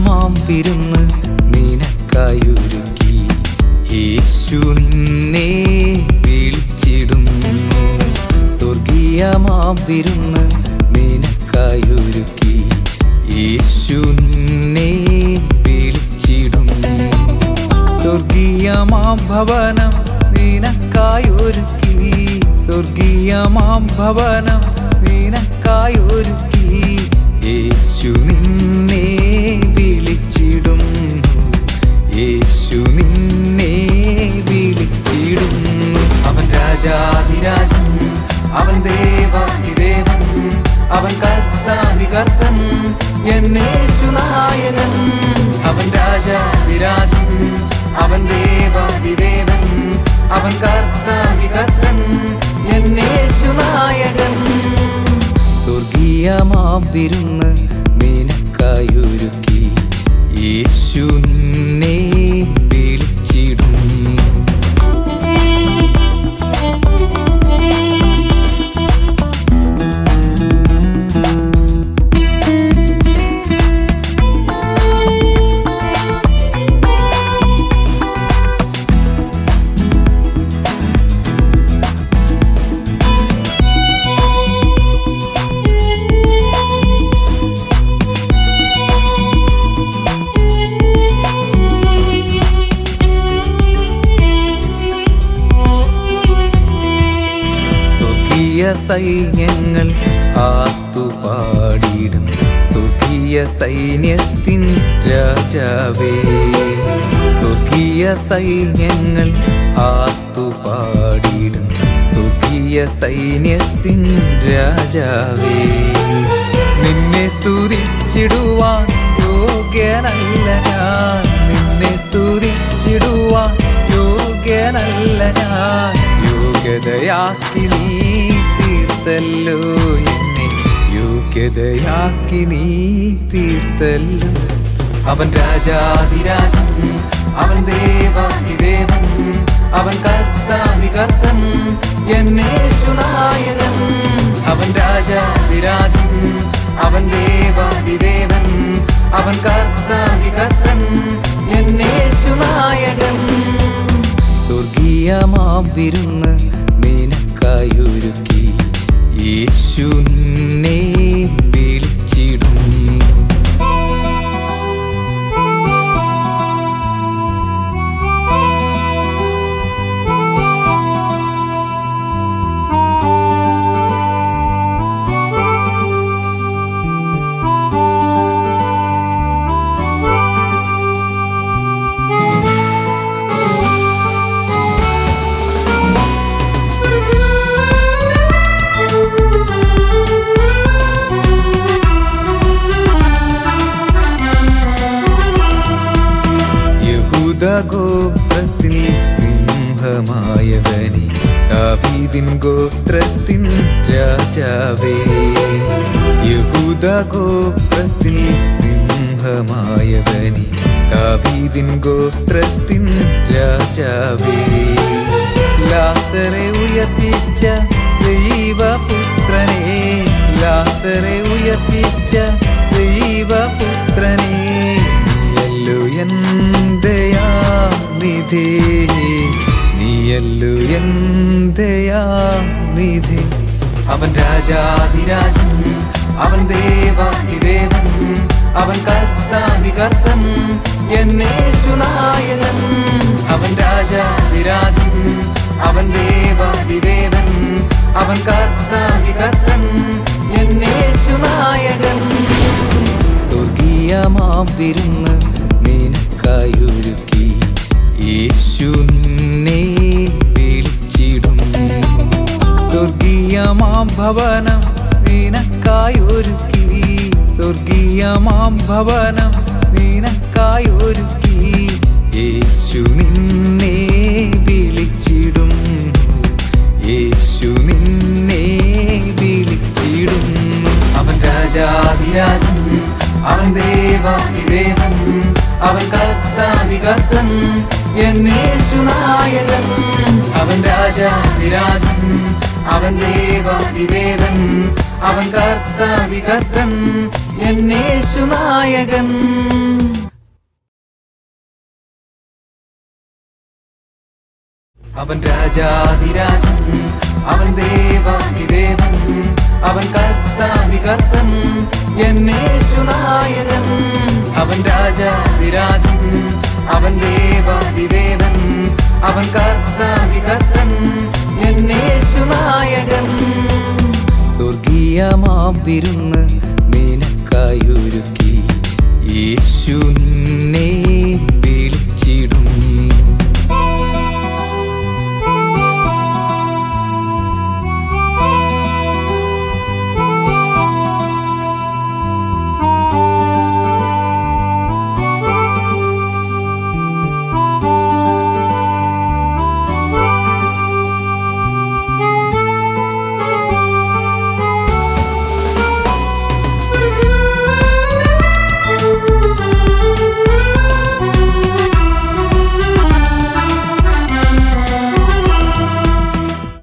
സ്വർഗീയമാം വിരുന്ന് നിനക്കായൊരുക്കി യേശു നിന്നെ വിളിച്ചിടുന്നു. സ്വർഗീയമാം വിരുന്ന് നിനക്കായൊരുക്കി യേശു നിന്നെ വിളിച്ചിടുന്നു. സ്വർഗീയമാം ഭവനം നിനക്കായൊരുക്കി സ്വർഗീയമാം ഭവനം നിനക്കായൊരുക്കി യേശു നിന്നെ വിളിച്ചിടുന്നു. യേശു നിന്നെ വിളിച്ചിടുന്നു. അവൻ രാജാധിരാജൻ, അവൻ ദേവാധിദേവൻ, അവൻ കർത്താധികർത്തൻ, എന്നേശു നായകൻ. അവൻ രാജാധിരാജൻ, അവൻ ദേവാധിദേവൻ, അവൻ കർത്താധികർത്തൻ, എന്നേശു നായകൻ. സ്വർഗീയമാം വിരുന്ന് നിനക്കായൊരുക്കി യേശു നിന്നെ വിളിച്ചിടുന്നു. സൈന്യങ്ങൾ ആർത്തുപാടിടും സ്വർഗീയ സൈന്യത്തിൻ രാജാവേ. സ്വർഗീയ സൈന്യങ്ങൾ ആർത്തുപാടിടും സ്വർഗീയ സൈന്യത്തിൻ രാജാവേ. നിന്നെ സ്തുതിച്ചിടുവാൻ യോഗ്യനല്ല ഞാൻ, നിന്നെ സ്തുതിച്ചിടുവാൻ യോഗ്യനല്ല ഞാൻ. യോഗ്യതയാക്കി നീ തീർത്തല്ലോ എന്നെ, യോഗ്യതയാക്കി നീ തീർത്തല്ലോ. അവൻ രാജാധിരാജൻ, അവൻ ദേവാധിദേവൻ, അവൻ കർത്താധികർത്തൻ, എന്നേശു നായകൻ. അവൻ രാജാധിരാജൻ, അവൻ ദേവാധിദേവൻ, അവൻ കർത്താധികർത്തൻ, എന്നേശു നായകൻ. സ്വർഗീയമാം വിരുന്ന് നിനക്കായൊരുക്കി യേശു നിന്നെ വിളിച്ചിടുന്നു. ഗോത്രത്തിൽ സിംഹമായവനെ, ദാവീദിൻ ഗോത്രത്തിൻ രാജാവേ. യഹൂദ ഗോത്രത്തിൽ സിംഹമായവനെ, ദാവീദിൻ ഗോത്രത്തിൻ രാജാവേ. ലാസറെ ഉയർപ്പിച്ച ദൈവപുത്രനെ, ലാസറെ ഉയർപ്പിച്ച ദൈവപുത്രനെ, നീയല്ലോ എൻ ദയാനിധി, നീയല്ലോ എൻ ദയാനിധി. അവൻ രാജാധിരാജൻ, അവൻ ദേവാധിദേവൻ, അവൻ കർത്താധികർത്തൻ, എന്നേശു നായകൻ. അവൻ രാജാധിരാജൻ, അവൻ ദേവാധിദേവൻ, അവൻ കർത്താധികർത്തൻ, എന്നേശു നായകൻ. സ്വർഗീയമാം വിരുന്ന് നിനക്കായൊരുക്കി യേശു നിന്നെ വിളിച്ചിടുന്നു. സ്വർഗീയമാം ഭവനം നിനക്കായൊരുക്കി സ്വർഗീയമാം ഭവനം നിനക്കായൊരുക്കി യേശു നിന്നെ വിളിച്ചിടുന്നു. യേശു നിന്നെ വിളിച്ചിടുന്നു. അവൻ രാജാധിരാജൻ, അവൻ ദേവാധിദേവൻ, അവൻ കർത്താധികർത്തൻ, എന്നേശു നായകൻ. അവൻ രാജാധിരാജൻ, അവൻ ദേവാധിദേവൻ, അവൻ കർത്താധികർത്തൻ, എന്നേശു നായകൻ. അവൻ രാജാധിരാജൻ, അവൻ ദേവാധിദേവൻ, അവൻ കർത്താധികർത്തൻ, എന്നേശുനായകൻ. അവൻ രാജാധിരാജൻ, അവൻ ദേവാധിദേവൻ, അവൻ കർത്താധികർത്തൻ, എന്നേശുനായകൻ. സ്വർഗീയമാം വിരുന്ന് നിനക്കായൊരുക്കി യേശു നിന്നെ